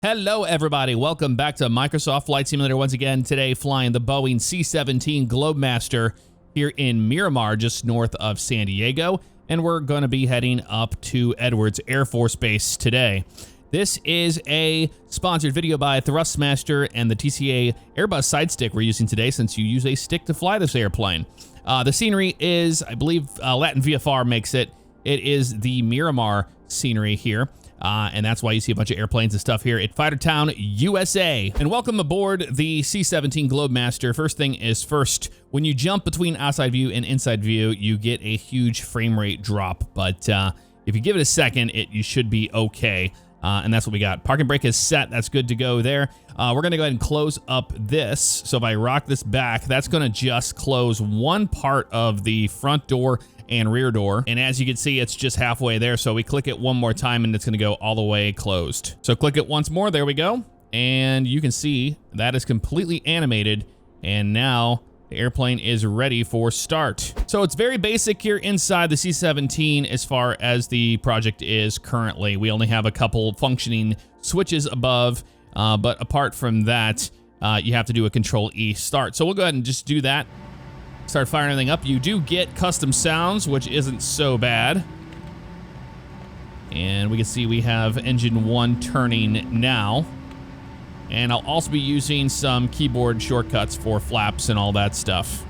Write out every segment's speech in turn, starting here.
Hello, everybody. Welcome back to Microsoft Flight Simulator once again. Today, flying the Boeing C-17 Globemaster here in Miramar, just north of San Diego. And we're going to be heading up to Edwards Air Force Base today. This is a sponsored video by Thrustmaster and the TCA Airbus side stick we're using today, since you use a stick to fly this airplane. The scenery is, I believe, Latin VFR makes it. It is the Miramar scenery here. And that's why you see a bunch of airplanes and stuff here at Fightertown, USA. And welcome aboard the C-17 Globemaster. First thing is first, when you jump between outside view and inside view, you get a huge frame rate drop. But if you give it a second, you should be okay. And that's what we got. Parking brake is set. That's good to go there. We're going to go ahead and close up this. So if I rock this back, that's going to just close one part of the front door and rear door. And as you can see, it's just halfway there. So we click it one more time and it's going to go all the way closed. So click it once more. There we go. And you can see that is completely animated. And now the airplane is ready for start. So it's very basic here inside the C-17 as far as the project is currently. We only have a couple functioning switches above, but apart from that, you have to do a Control-E start. So we'll go ahead and just do that. Start firing everything up. You do get custom sounds, which isn't so bad. And we can see we have engine 1 turning now. And I'll also be using some keyboard shortcuts for flaps and all that stuff.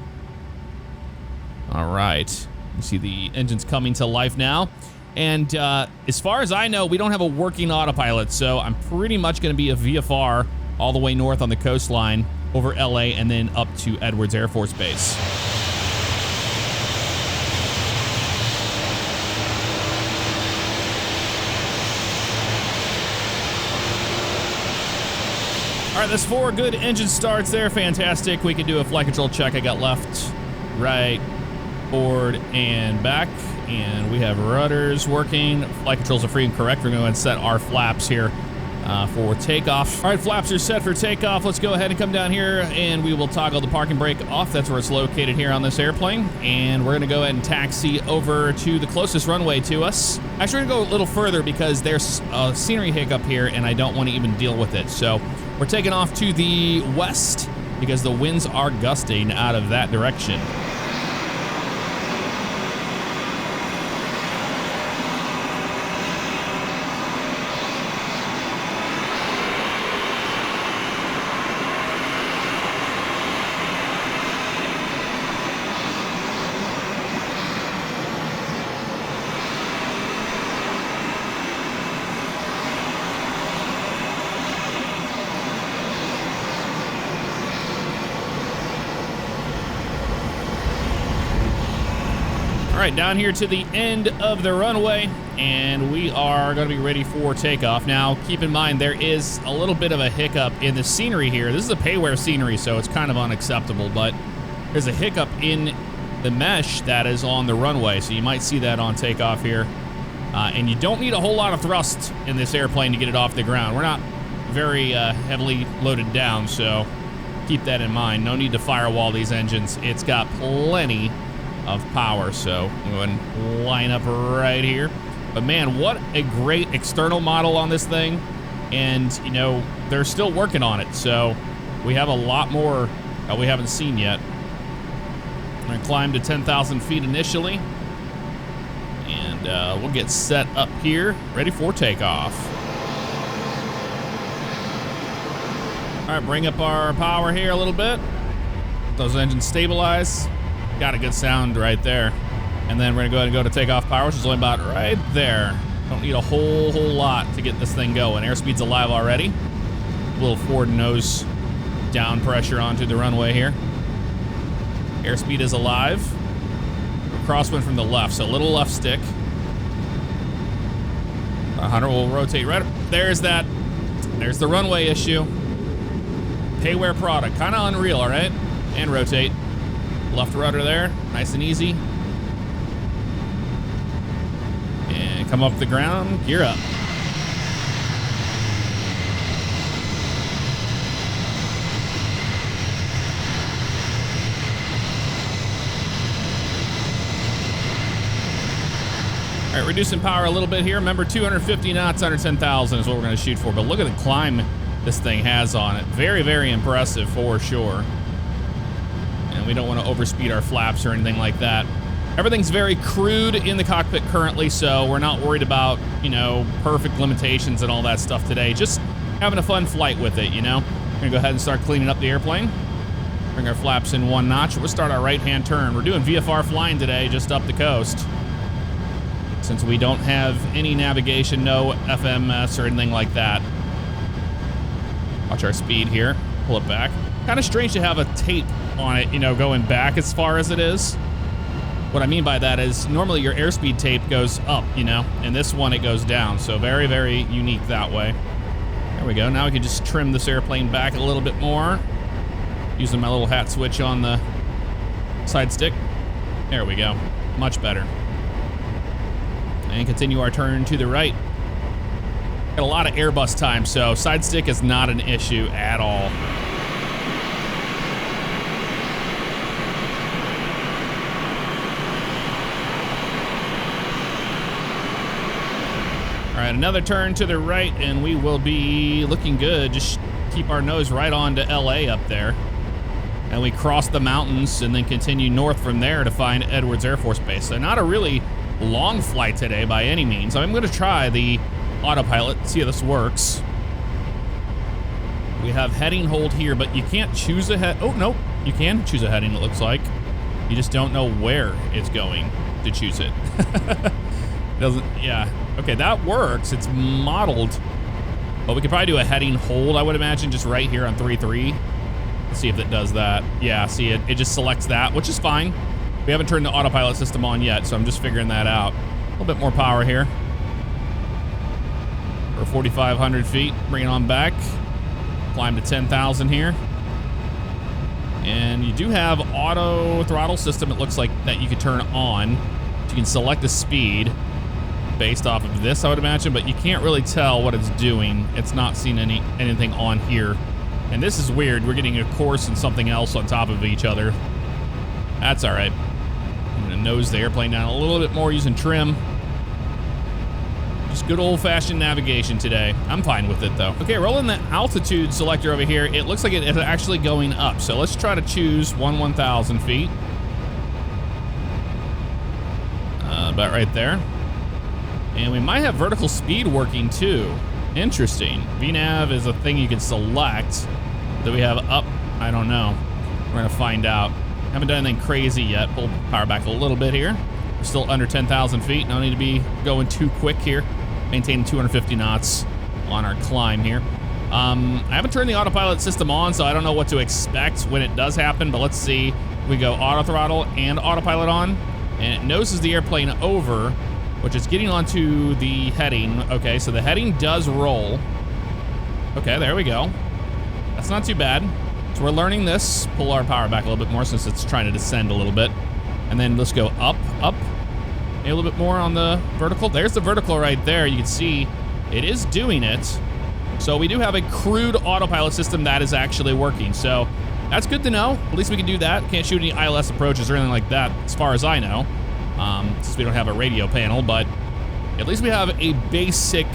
All right. You see the engine's coming to life now. And as far as I know, we don't have a working autopilot, so I'm pretty much going to be a VFR all the way north on the coastline over LA and then up to Edwards Air Force Base. All right, that's 4 good engine starts there. Fantastic. We can do a flight control check. I got left, right, forward, and back. And we have rudders working. Flight controls are free and correct. We're going to go ahead and set our flaps here for takeoff. All right, flaps are set for takeoff. Let's go ahead and come down here, and we will toggle the parking brake off. That's where it's located here on this airplane. And we're going to go ahead and taxi over to the closest runway to us. Actually, we're going to go a little further because there's a scenery hiccup here, and I don't want to even deal with it. So we're taking off to the west because the winds are gusting out of that direction. All right, down here to the end of the runway, and we are going to be ready for takeoff. Now, keep in mind, there is a little bit of a hiccup in the scenery here. This is a payware scenery, so it's kind of unacceptable, but there's a hiccup in the mesh that is on the runway, so you might see that on takeoff here. And you don't need a whole lot of thrust in this airplane to get it off the ground. We're not very heavily loaded down, so keep that in mind. No need to firewall these engines. It's got plenty of power, so I'm going to line up right here. But man, what a great external model on this thing. And, you know, they're still working on it, so we have a lot more that we haven't seen yet. I'm going to climb to 10,000 feet initially, and we'll get set up here, ready for takeoff. All right, bring up our power here a little bit. Those engines stabilize. Got a good sound right there. And then we're gonna go ahead and go to takeoff power, which is only about right there. Don't need a whole lot to get this thing going. Airspeed's alive already. A little forward nose down pressure onto the runway here. Airspeed is alive. Crosswind from the left, so a little left stick. 100 will rotate right. There's that. There's the runway issue. Payware product, kind of unreal, all right? And rotate. Left rudder there, nice and easy. And come up the ground, gear up. All right, reducing power a little bit here. Remember, 250 knots under 10,000 is what we're going to shoot for. But look at the climb this thing has on it. Very, very impressive for sure. And we don't want to overspeed our flaps or anything like that. Everything's very crude in the cockpit currently, so we're not worried about, you know, perfect limitations and all that stuff today. Just having a fun flight with it, you know. We're going to go ahead and start cleaning up the airplane. Bring our flaps in one notch. We'll start our right-hand turn. We're doing VFR flying today, just up the coast. Since we don't have any navigation, no FMS or anything like that. Watch our speed here. Pull it back. Kind of strange to have a tape on it, you know, going back as far as it is. What I mean by that is normally your airspeed tape goes up, you know, and this one it goes down. So very, very unique that way. There we go. Now we can just trim this airplane back a little bit more. Using my little hat switch on the side stick. There we go. Much better. And continue our turn to the right. Got a lot of Airbus time, so side stick is not an issue at all. All right, another turn to the right, and we will be looking good. Just keep our nose right on to LA up there. And we cross the mountains and then continue north from there to find Edwards Air Force Base. So not a really long flight today by any means. I'm going to try the autopilot, see how this works. We have heading hold here, but you can't choose a head. Oh, no, you can choose a heading, it looks like. You just don't know where it's going to choose it. Yeah. Okay, that works. It's modeled. But we could probably do a heading hold, I would imagine, just right here on 3-3. Let's see if it does that. Yeah, see, it just selects that, which is fine. We haven't turned the autopilot system on yet, so I'm just figuring that out. A little bit more power here. For 4,500 feet, bring it on back. Climb to 10,000 here. And you do have auto throttle system, it looks like, that you can turn on. You can select the speed based off of this, I would imagine, but you can't really tell what it's doing. It's not seeing anything on here. And this is weird. We're getting a course and something else on top of each other. That's all right. I'm gonna nose the airplane down a little bit more using trim. Just good old-fashioned navigation today. I'm fine with it, though. Okay, rolling the altitude selector over here. It looks like it is actually going up. So let's try to choose 1,000 feet. About right there. And we might have vertical speed working, too. Interesting. VNAV is a thing you can select. Do we have up? I don't know. We're going to find out. Haven't done anything crazy yet. Pull power back a little bit here. We're still under 10,000 feet. No need to be going too quick here. Maintaining 250 knots on our climb here. I haven't turned the autopilot system on, so I don't know what to expect when it does happen, but let's see. We go auto throttle and autopilot on, and it noses the airplane over, which is getting onto the heading. Okay, so the heading does roll. Okay, there we go. That's not too bad. So we're learning this. Pull our power back a little bit more since it's trying to descend a little bit. And then let's go up, up. Maybe a little bit more on the vertical. There's the vertical right there. You can see it is doing it. So we do have a crude autopilot system that is actually working. So that's good to know. At least we can do that. Can't shoot any ILS approaches or anything like that as far as I know. Since we don't have a radio panel, but at least we have a basic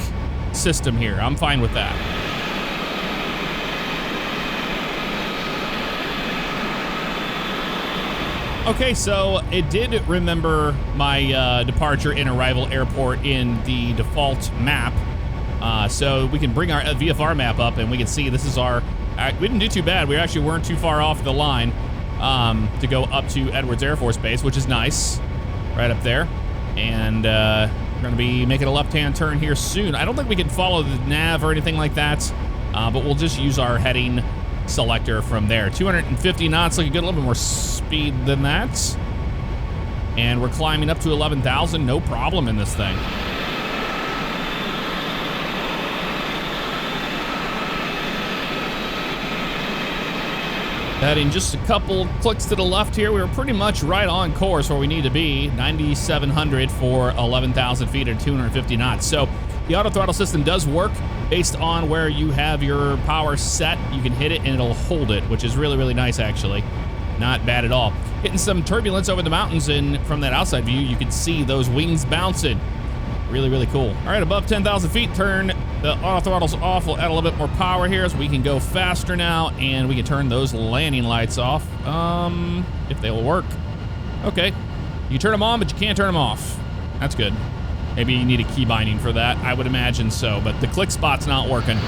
system here. I'm fine with that. Okay, so it did remember my departure and arrival airport in the default map. So we can bring our VFR map up and we can see this is our... we didn't do too bad. We actually weren't too far off the line to go up to Edwards Air Force Base, which is nice. Right up there. And we're going to be making a left-hand turn here soon. I don't think we can follow the nav or anything like that, but we'll just use our heading selector from there. 250 knots, looking good. A little bit more speed than that. And we're climbing up to 11,000. No problem in this thing. Heading just a couple clicks to the left here. We were pretty much right on course where we need to be. 9,700 for 11,000 feet at 250 knots. So the auto throttle system does work based on where you have your power set. You can hit it and it'll hold it, which is really, really nice actually. Not bad at all. Hitting some turbulence over the mountains, and from that outside view, you can see those wings bouncing. Really, really cool. All right, above 10,000 feet, turn the auto throttles off. We'll add a little bit more power here so we can go faster now, and we can turn those landing lights off, if they will work. Okay, you turn them on, but you can't turn them off. That's good. Maybe you need a key binding for that. I would imagine so, but the click spot's not working.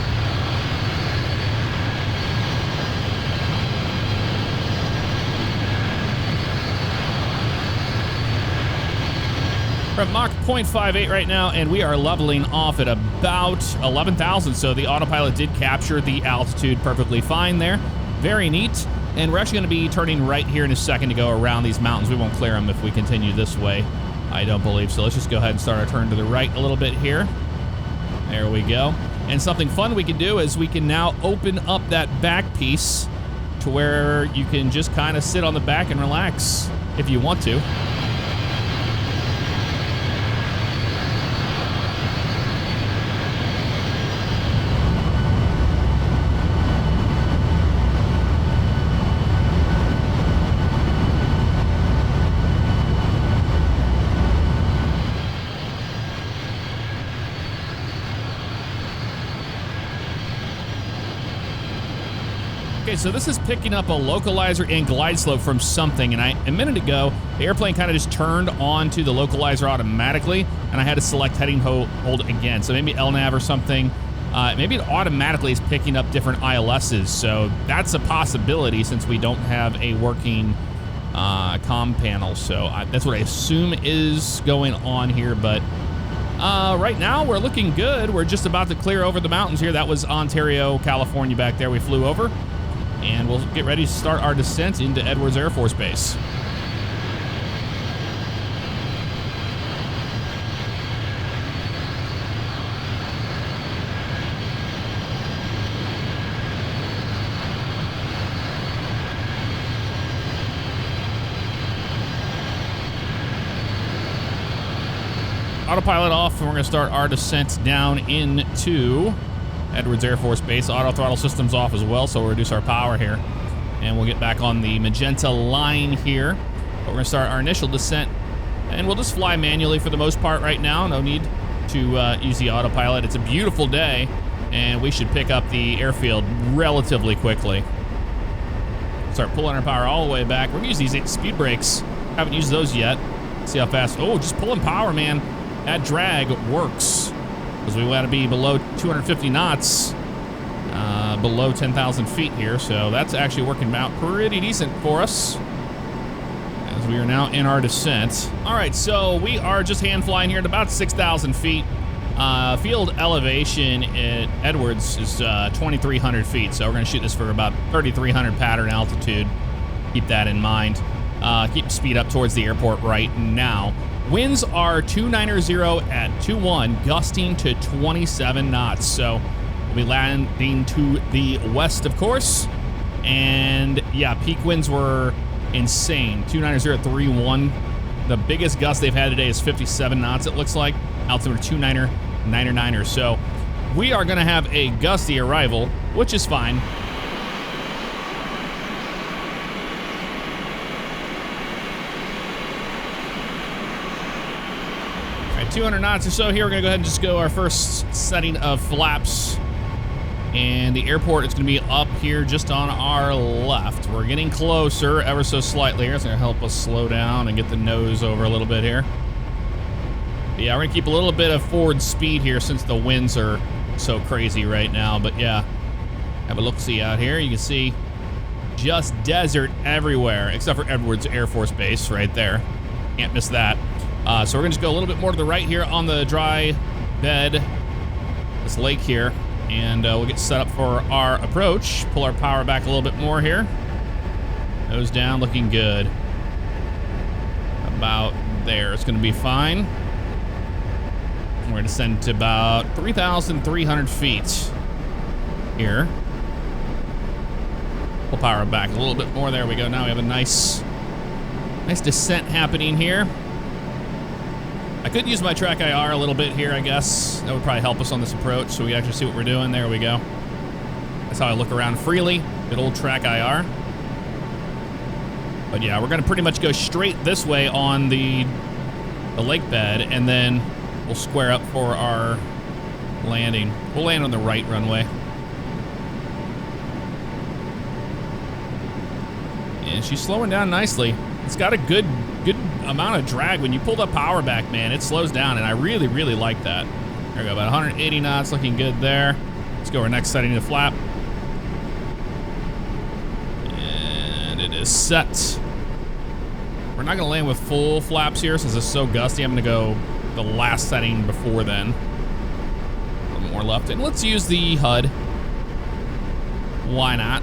We're at Mach 0.58 right now, and we are leveling off at about 11,000. So the autopilot did capture the altitude perfectly fine there. Very neat. And we're actually going to be turning right here in a second to go around these mountains. We won't clear them if we continue this way. I don't believe so. Let's just go ahead and start our turn to the right a little bit here. There we go. And something fun we can do is we can now open up that back piece to where you can just kind of sit on the back and relax if you want to. Okay, so this is picking up a localizer and glide slope from something, and a minute ago, the airplane kind of just turned onto the localizer automatically, and I had to select heading hold again. So maybe LNAV or something. Maybe it automatically is picking up different ILSs, so that's a possibility since we don't have a working comm panel. So that's what I assume is going on here, but right now we're looking good. We're just about to clear over the mountains here. That was Ontario, California back there we flew over. And we'll get ready to start our descent into Edwards Air Force Base. Autopilot off, and we're going to start our descent down into Edwards Air Force Base. Auto throttle system's off as well, so we'll reduce our power here. And we'll get back on the magenta line here. But we're going to start our initial descent. And we'll just fly manually for the most part right now. No need to use the autopilot. It's a beautiful day, and we should pick up the airfield relatively quickly. Start pulling our power all the way back. We're going to use these speed brakes. Haven't used those yet. See how fast. Oh, just pulling power, man. That drag works. Because we want to be below 250 knots, below 10,000 feet here. So that's actually working out pretty decent for us as we are now in our descent. All right, so we are just hand flying here at about 6,000 feet. Field elevation at Edwards is 2,300 feet. So we're going to shoot this for about 3,300 pattern altitude. Keep that in mind. Keep speed up towards the airport right now. Winds are 290 at 2-1, gusting to 27 knots. So we'll be landing to the west, of course. And yeah, peak winds were insane. 290 at 3-1. The biggest gust they've had today is 57 knots, it looks like. Altitude 290. So we are going to have a gusty arrival, which is fine. 200 knots or so here. We're going to go ahead and just go our first setting of flaps. And the airport is going to be up here just on our left. We're getting closer ever so slightly here. It's going to help us slow down and get the nose over a little bit here. But yeah, we're going to keep a little bit of forward speed here since the winds are so crazy right now. But yeah, have a look-see out here. You can see just desert everywhere except for Edwards Air Force Base right there. Can't miss that. So we're going to just go a little bit more to the right here on the dry bed, this lake here, and we'll get set up for our approach. Pull our power back a little bit more here. Nose down, looking good. About there. It's going to be fine. We're going to descend to about 3,300 feet here. Pull power back a little bit more. There we go. Now we have a nice descent happening here. I could use my track IR a little bit here, I guess. That would probably help us on this approach so we actually see what we're doing. There we go. That's how I look around freely. Good old track IR. But yeah, we're going to pretty much go straight this way on the lake bed, and then We'll square up for our landing. We'll land on the right runway. And she's slowing down nicely. It's got a good amount of drag. When you pull the power back, man, it slows down, and I really, really like that. There we go, about 180 knots, looking good there. Let's go our next setting to flap. And it is set. We're not gonna land with full flaps here since it's so gusty. I'm gonna go the last setting before then. A little more left, and let's use the HUD. Why not?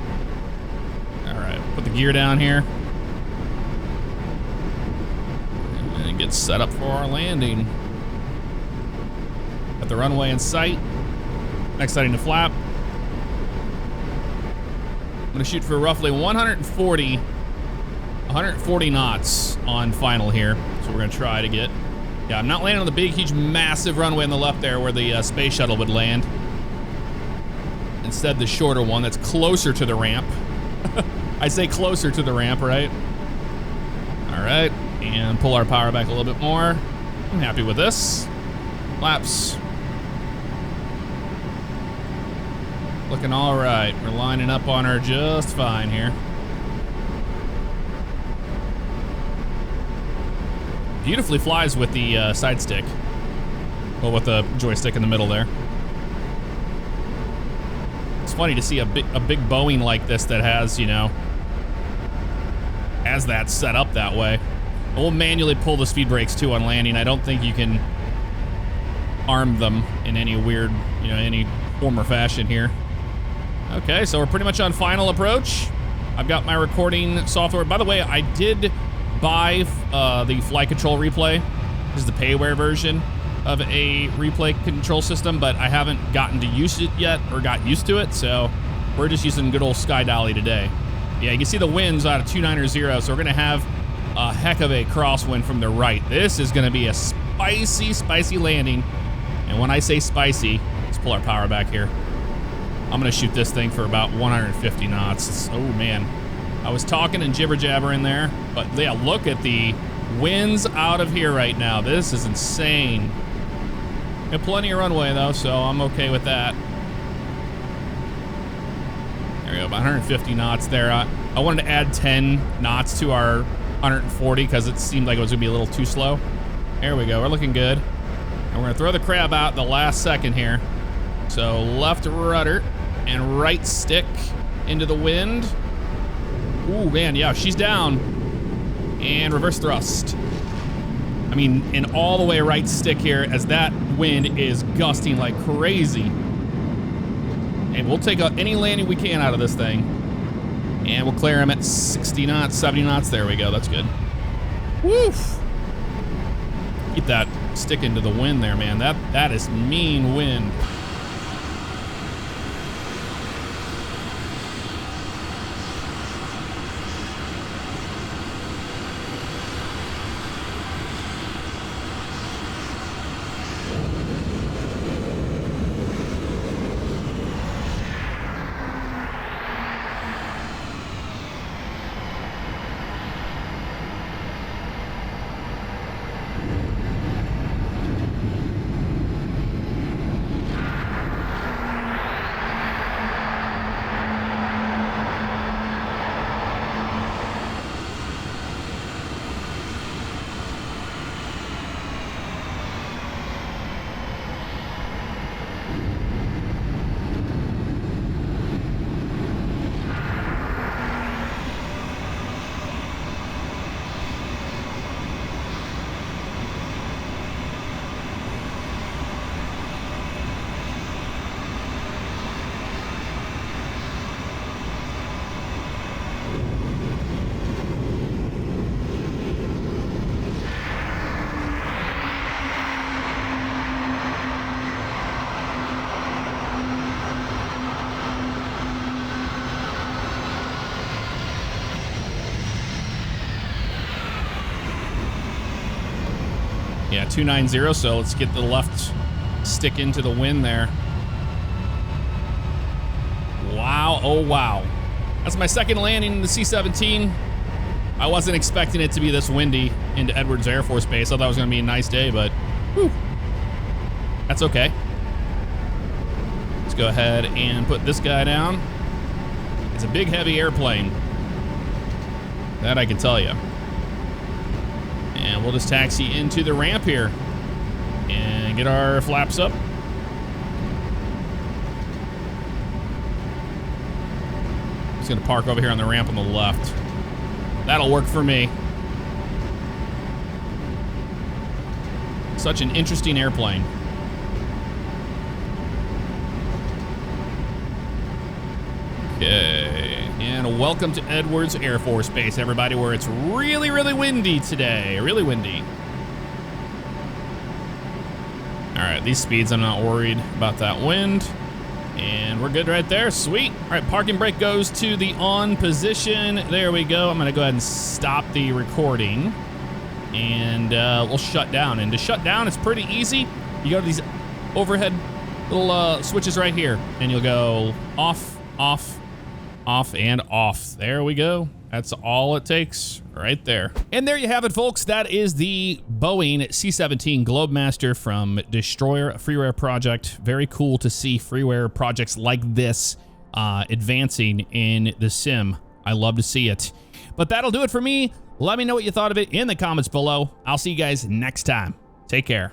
All right, put the gear down here. And get set up for our landing. Got the runway in sight. Next setting to flap. I'm gonna shoot for roughly 140 knots on final here. So we're gonna try to get, yeah, I'm not landing on the big, huge, massive runway on the left there where the space shuttle would land. Instead, the shorter one that's closer to the ramp. I say closer to the ramp, right? All right, and pull our power back a little bit more. I'm happy with this. Flaps. Looking all right. We're lining up on her just fine here. Beautifully flies with the side stick. Well, with the joystick in the middle there. It's funny to see a big Boeing like this that has, you know, has that set up that way. We'll manually pull the speed brakes too on landing. I don't think you can arm them in any weird, you know, any form or fashion here. Okay, so we're pretty much on final approach. I've got my recording software. By the way, I did buy the flight control replay. This is the payware version of a replay control system, but I haven't gotten to use it yet or got used to it, so we're just using good old Sky Dolly today. Yeah, you can see the winds out of 290, so we're gonna have a heck of a crosswind from the right. This is gonna be a spicy, spicy landing. And when I say spicy, let's pull our power back here. I'm gonna shoot this thing for about 150 knots. Oh man, I was talking and jibber jabbering there, but yeah, look at the winds out of here right now. This is insane. Got plenty of runway though, so I'm okay with that. There we go, about 150 knots there. I wanted to add 10 knots to our 140 because it seemed like it was gonna be a little too slow. There we go, we're looking good. And we're gonna throw the crab out the last second here. So left rudder and right stick into the wind. Ooh, man, yeah, she's down. And reverse thrust. I mean, in all the way right stick here as that wind is gusting like crazy. And we'll take any landing we can out of this thing. And we'll clear him at 60 knots, 70 knots. There we go, that's good. Woof. Keep that stick into the wind there, man. That is mean wind. Yeah, 290, so let's get the left stick into the wind there. Wow, oh wow. That's my second landing in the C-17. I wasn't expecting it to be this windy into Edwards Air Force Base. I thought it was gonna be a nice day, but whew. That's okay. Let's go ahead and put this guy down. It's a big, heavy airplane. That I can tell you. And we'll just taxi into the ramp here and get our flaps up. Just gonna park over here on the ramp on the left. That'll work for me. Such an interesting airplane. Okay, and welcome to Edwards Air Force Base, everybody, where it's really, really windy today. Really windy. All right, these speeds, I'm not worried about that wind. And we're good right there, sweet. All right, parking brake goes to the on position. There we go. I'm gonna go ahead and stop the recording. And we'll shut down. And to shut down, it's pretty easy. You go to these overhead little switches right here, and you'll go off, off, off, and off. There we go. That's all it takes right there. And there you have it, folks. That is the Boeing C-17 Globemaster from Destroyer, a freeware project. Very cool to see freeware projects like this advancing in the sim. I love to see it. But that'll do it for me. Let me know what you thought of it in the comments below. I'll see you guys next time. Take care.